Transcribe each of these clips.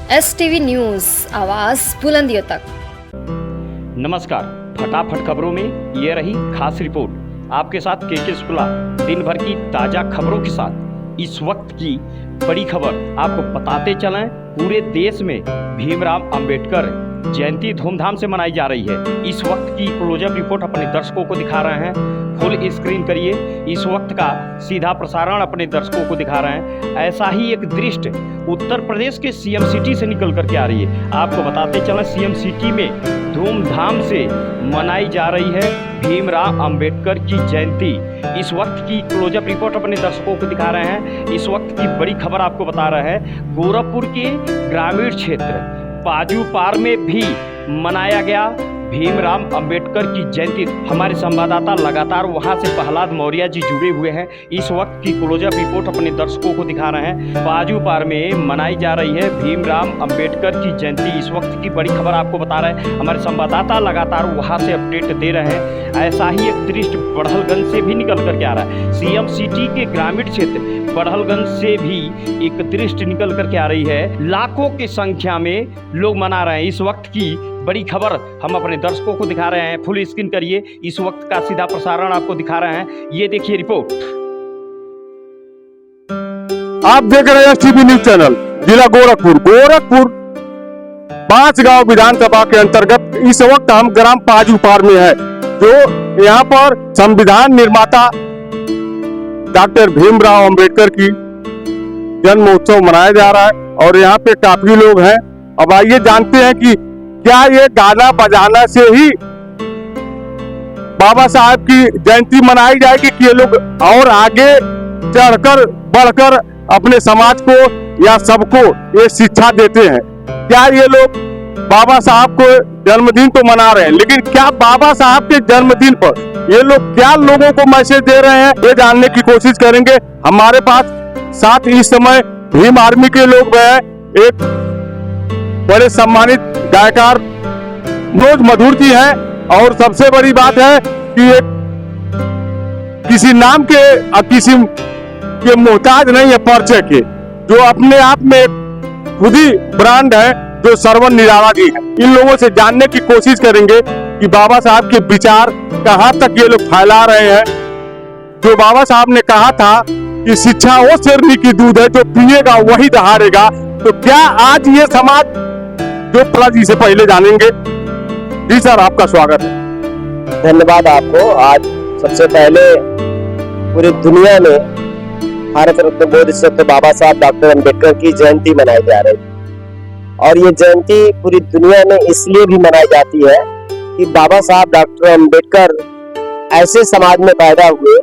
STV news, आवाज़ बुलंदियों तक। नमस्कार, फटाफट खबरों में ये रही खास रिपोर्ट। आपके साथ के शुक्ला। दिन भर की ताज़ा खबरों के साथ इस वक्त की बड़ी खबर आपको बताते चलें। पूरे देश में भीमराव अंबेडकर जयंती धूमधाम से मनाई जा रही है। इस वक्त की क्लोजअप रिपोर्ट अपने दर्शकों को दिखा रहे हैं। फुल स्क्रीन करिए। इस वक्त का सीधा प्रसारण अपने दर्शकों को दिखा रहे हैं। ऐसा ही एक दृश्य उत्तर प्रदेश के सीएम सिटी से निकल करके आ रही है। आपको बताते चलें, सीएम सिटी में धूमधाम से मनाई जा रही है भीमराव अंबेडकर की जयंती। इस वक्त की क्लोजअप रिपोर्ट अपने दर्शकों को दिखा रहे हैं। इस वक्त की बड़ी खबर आपको बता रहे हैं। गोरखपुर के ग्रामीण क्षेत्र पाजूपार में भी मनाया गया भीमराव अंबेडकर की जयंती। हमारे संवाददाता लगातार वहां से प्रहलाद मौर्य जी जुड़े हुए हैं। इस वक्त की क्लोजअप रिपोर्ट अपने दर्शकों को दिखा रहे हैं। पाजूपार में मनाई जा रही है भीमराव अंबेडकर की जयंती। इस वक्त की बड़ी खबर आपको बता रहे हैं। हमारे संवाददाता लगातार वहां से अपडेट दे रहे हैं। ऐसा ही एक दृश्य बड़हलगंज से भी निकल करके आ रहा है। सीएम सिटी के ग्रामीण क्षेत्र बड़हलगंज से भी एक दृश्य निकल करके आ रही है। लाखों की संख्या में लोग मना रहे हैं। इस वक्त की बड़ी खबर हम अपने दर्शकों को दिखा रहे हैं। फुल स्क्रीन करिए। इस वक्त का सीधा प्रसारण आपको दिखा रहे हैं। ये देखिए रिपोर्ट। आप देख रहे हैं STV न्यूज चैनल। जिला गोरखपुर 5 गांव विधानसभा के अंतर्गत इस वक्त हम ग्राम पाजूपार में है, जो यहाँ पर संविधान निर्माता डॉक्टर भीमराव अंबेडकर की जन्म महोत्सव मनाया जा रहा है और यहाँ पे काफी लोग हैं। अब आइए जानते हैं कि क्या ये गाना बजाना से ही बाबा साहब की जयंती मनाई जाएगी कि ये लोग और आगे चढ़कर बढ़कर अपने समाज को या सबको ये शिक्षा देते हैं। क्या ये लोग बाबा साहब को जन्मदिन तो मना रहे हैं, लेकिन क्या बाबा साहब के जन्मदिन पर ये लोग क्या लोगों को मैसेज दे रहे हैं, ये जानने की कोशिश करेंगे। हमारे पास साथ इस समय भीम आर्मी के लोग हैं। एक बड़े सम्मानित गायकार मनोज मधुर जी हैं और सबसे बड़ी बात है कि एक किसी नाम के किसी के मोहताज नहीं है परिचय के, जो अपने आप में खुद ही ब्रांड है, जो सर्वन निराला जी है। इन लोगों से जानने की कोशिश करेंगे कि बाबा साहब के विचार कहां तक ये लोग फैला रहे हैं। जो बाबा साहब ने कहा था कि शिक्षा वो शेरनी की दूध है, जो पिएगा वही दहाड़ेगा, तो क्या आज ये समाज जो प्रहलाद जी से पहले जानेंगे। जी सर, आपका स्वागत है। धन्यवाद आपको। आज सबसे पहले पूरी दुनिया में भारत रत्न बोधिसत्व बाबा साहब डॉक्टर अंबेडकर की जयंती मनाई जा रही है और ये जयंती पूरी दुनिया में इसलिए भी मनाई जाती है कि बाबा साहब डॉक्टर अंबेडकर ऐसे समाज में पैदा हुए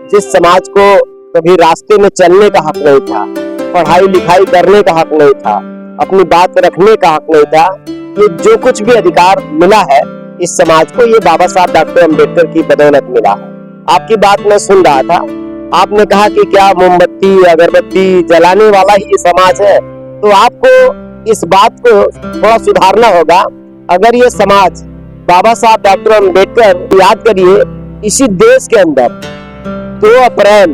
जिस समाज को कभी रास्ते में चलने का हक नहीं था, पढ़ाई लिखाई करने का हक नहीं था, अपनी बात रखने का हक नहीं था। ये जो कुछ भी अधिकार मिला है इस समाज को, ये बाबा साहब डॉक्टर अंबेडकर की बदौलत मिला है। आपकी बात मैं सुन रहा था, आपने कहा कि क्या मोमबत्ती अगरबत्ती जलाने वाला ही समाज है, तो आपको इस बात को थोड़ा सुधारना होगा। अगर ये समाज बाबा साहब डॉक्टर अंबेडकर, याद करिए इसी देश के अंदर 2 अप्रैल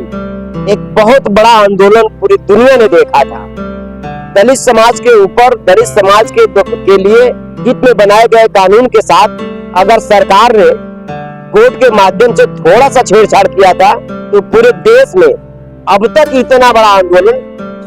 एक बहुत बड़ा आंदोलन पूरी दुनिया ने देखा था। दलित समाज के ऊपर, दलित समाज के लिए हित में बनाए गए कानून के साथ अगर सरकार ने कोर्ट के माध्यम से थोड़ा सा छेड़छाड़ किया था, तो पूरे देश में अब तक इतना बड़ा आंदोलन,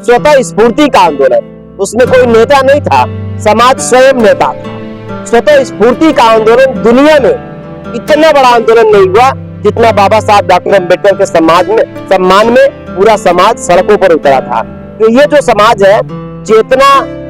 स्वतः स्फूर्ति का आंदोलन, उसमें कोई नेता नहीं था, समाज स्वयं नेता था। स्वतः स्फूर्ति का आंदोलन दुनिया में इतना बड़ा आंदोलन नहीं हुआ जितना बाबा साहब डॉक्टर अंबेडकर के सम्मान में पूरा समाज सड़कों पर उतरा था। तो ये जो समाज है, चेतना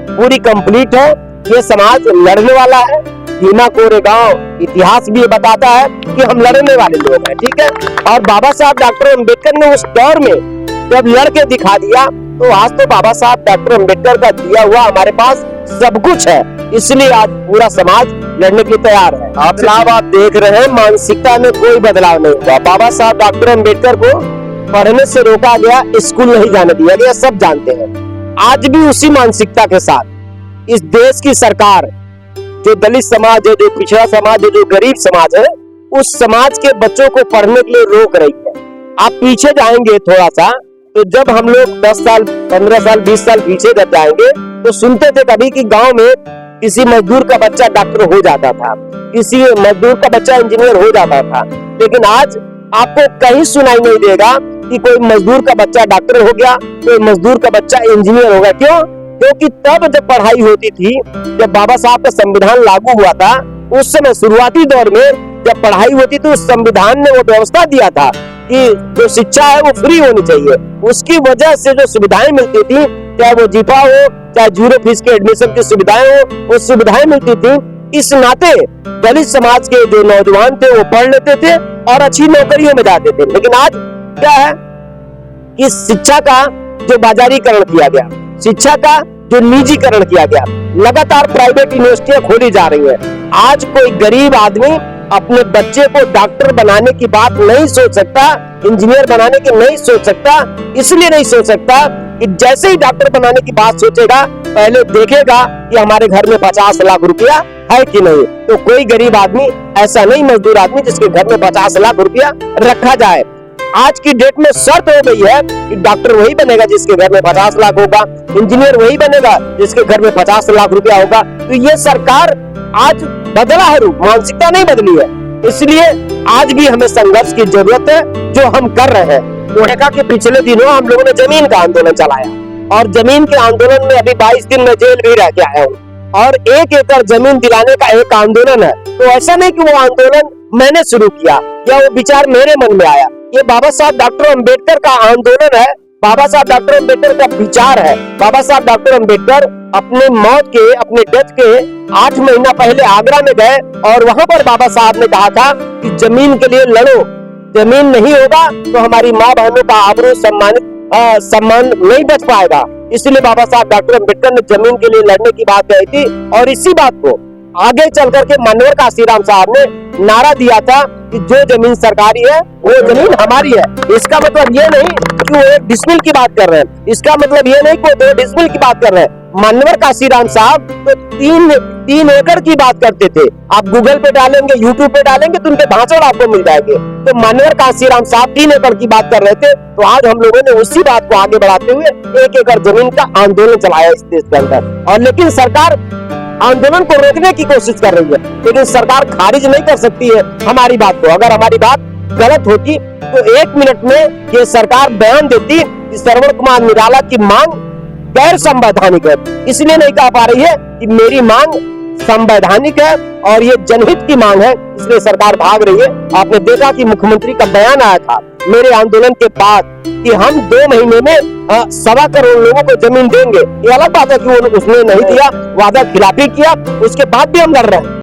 पूरी कंप्लीट है। ये समाज लड़ने वाला है। भीमा कोरेगांव इतिहास भी बताता है कि हम लड़ने वाले लोग हैं, ठीक है। और बाबा साहब डॉक्टर अंबेडकर ने उस दौर में जब लड़के दिखा दिया, तो आज तो बाबा साहब डॉक्टर अंबेडकर का दिया हुआ हमारे पास सब कुछ है, इसलिए आज पूरा समाज लड़ने के तैयार है। बदलाव आप देख रहे हैं, मानसिकता में कोई बदलाव नहीं हुआ। बाबा साहब डॉक्टर अंबेडकर को पढ़ने से रोका गया, स्कूल नहीं जाने दिया गया, सब जानते हैं। आज भी उसी मानसिकता के साथ इस देश की सरकार, जो दलित समाज है, जो पिछड़ा समाज है, जो गरीब समाज है, उस समाज के बच्चों को पढ़ने के लिए रोक रही है। आप पीछे जाएंगे थोड़ा सा, तो जब हम लोग 10 साल 15 साल 20 साल पीछे जब जाएंगे तो सुनते थे कभी कि गांव में किसी मजदूर का बच्चा डॉक्टर हो जाता था, किसी मजदूर का बच्चा इंजीनियर हो जाता था। लेकिन आज आपको कहीं सुनाई नहीं देगा कि कोई मजदूर का बच्चा डॉक्टर हो गया, कोई मजदूर का बच्चा इंजीनियर हो गया। क्यों? क्योंकि तब जब पढ़ाई होती थी, जब बाबा साहब का संविधान लागू हुआ था, उस समय शुरुआती दौर में जब पढ़ाई होती थी, उस संविधान ने वो व्यवस्था दिया था कि जो शिक्षा है वो फ्री होनी चाहिए। उसकी वजह से जो सुविधाएं मिलती थी, चाहे वो जीपा हो, चाहे जीरो फीस के एडमिशन की सुविधाएं हो, वो सुविधाएं मिलती थी। इस नाते दलित समाज के जो नौजवान थे वो पढ़ लेते थे और अच्छी नौकरियों में जाते थे। लेकिन आज क्या है कि शिक्षा का जो बाजारीकरण किया गया, शिक्षा का जो निजीकरण किया गया, लगातार प्राइवेट यूनिवर्सिटियां खोली जा रही हैं। आज कोई गरीब आदमी अपने बच्चे को डॉक्टर बनाने की बात नहीं सोच सकता, इंजीनियर बनाने की नहीं सोच सकता। इसलिए नहीं सोच सकता कि जैसे ही डॉक्टर बनाने की बात सोचेगा, पहले देखेगा कि हमारे घर में 50 लाख रुपया है कि नहीं। तो कोई गरीब आदमी ऐसा नहीं, मजदूर आदमी जिसके घर में 50 लाख रुपया रखा जाए। आज की डेट में शर्त हो गई है कि डॉक्टर वही बनेगा जिसके घर में 50 लाख होगा, इंजीनियर वही बनेगा जिसके घर में 50 लाख रुपया होगा। तो ये सरकार आज बदला है रूप, मानसिकता नहीं बदली है। इसलिए आज भी हमें संघर्ष की जरूरत है, जो हम कर रहे हैं। ओडेका के पिछले दिनों हम लोगों ने जमीन का आंदोलन चलाया और जमीन के आंदोलन में अभी 22 दिन में जेल भी रह के आया हूँ। और 1 एकड़ जमीन दिलाने का एक आंदोलन है। तो ऐसा नहीं कि वो आंदोलन मैंने शुरू किया या वो विचार मेरे मन में आया। ये बाबा साहब डॉक्टर अम्बेडकर का आंदोलन है, बाबा साहब डॉक्टर अम्बेडकर का विचार है। बाबा साहब डॉक्टर अम्बेडकर अपने मौत के, अपने डेथ के 8 महीना पहले आगरा में गए और वहां पर बाबा साहब ने कहा था कि जमीन के लिए लड़ो, जमीन नहीं होगा तो हमारी माँ बहनों का आबरू सम्मान नहीं बच पाएगा। इसलिए बाबा साहब डॉक्टर अम्बेडकर ने जमीन के लिए लड़ने की बात कही थी। और इसी बात को आगे चल करके मानवर काशीराम साहब ने नारा दिया था कि जो जमीन सरकारी है वो जमीन हमारी है। इसका मतलब ये नहीं कि वो 1 डिसमिल की बात कर रहे हैं, इसका मतलब ये नहीं कि वो 2 डिसमिल की बात कर रहे हैं। मानवर काशीराम साहब तो 3 एकड़ की बात करते थे। आप गूगल पे डालेंगे, यूट्यूब पे डालेंगे तो उनके भाषण आपको मिल जाएंगे। तो मानवर काशीराम साहब 3 एकड़ की बात कर रहे थे। तो आज हम लोगों ने उसी बात को आगे बढ़ाते हुए 1 एकड़ जमीन का आंदोलन चलाया इस देश के अंदर। और लेकिन सरकार आंदोलन को रोकने की कोशिश कर रही है, लेकिन सरकार खारिज नहीं कर सकती है हमारी बात को। अगर हमारी बात गलत होती तो 1 मिनट में ये सरकार बयान देती कि श्रवण कुमार निराला की मांग गैर संवैधानिक है। इसलिए नहीं कह पा रही है कि मेरी मांग संवैधानिक है और ये जनहित की मांग है, इसलिए सरकार भाग रही है। आपने देखा कि मुख्यमंत्री का बयान आया था मेरे आंदोलन के बाद कि हम 2 महीने में 1.25 करोड़ लोगों को जमीन देंगे। ये अलग बात है कि उसने नहीं दिया, वादा खिलाफी किया, उसके बाद भी हम लड़ रहे हैं।